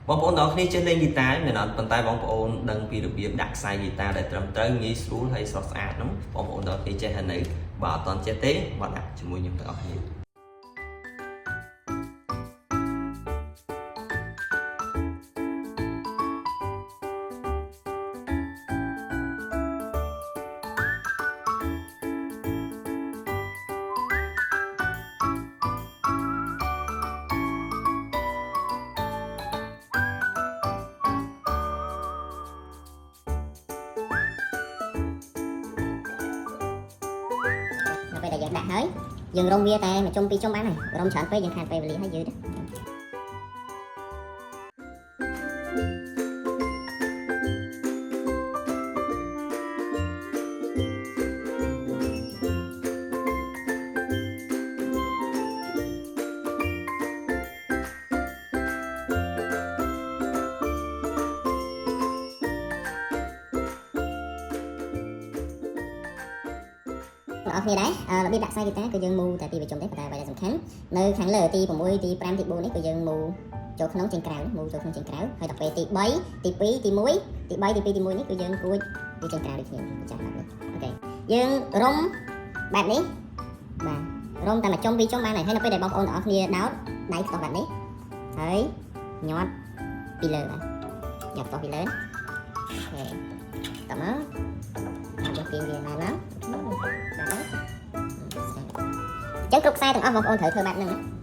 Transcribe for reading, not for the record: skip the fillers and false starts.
បងប្អូនទាំងអស់គ្នាចេះលេងហ្គីតាមែនអត់ប៉ុន្តែបងប្អូនដឹងពីរបៀបដាក់ខ្សែហ្គីតាដែលត្រឹមត្រូវងាយស្រួលហើយស្រស់ស្អាតហ្នឹងបងប្អូនទាំងអស់គ្នាចេះហើយនៅបើអត់ទាន់ចេះទេមកដាក់ជាមួយខ្ញុំទាំងអស់គ្នាពេលដែលយើងដាក់ហើយយើងរុំវាតែមួយជុំពីរជុំបានហើយរុំច្រើនពេកយើងខាតពេលវេលាហើយយឺតបងប្អូនគ្នាដែររបៀបដាក់ខ្សែហ្គីតាគឺយើងមូតែពីរជុំទេតែអ្វីដែលសំខាន់នៅខាងលើទី6ទី5ទី4នេះគឺយើងមូចូលក្នុងចេញក្រៅមូចូលក្នុងចេញក្រៅហើយដល់ពេលទី3ទី2ទី1ទី3ទី2ទី1នេះគឺយើងគួចវាចេញក្រៅដូចគ្នាចាស់បែបនេះអូខេយើងរុំបែបនេះបាទរុំតែមួយជុំពីរជុំបានហើយនៅពេលដែលបងប្អូនទាំងអស់គ្នាដោតដៃផ្ដោះបែបនេះហើយញាត់ពីលើបាទញាត់ផ្ដោះពីលើអូខេតមកយកពីវាមកចឹងគ្រប់ខ្សែទាំងអស់បងប្អូនត្រូវធ្វើបែបហ្នឹង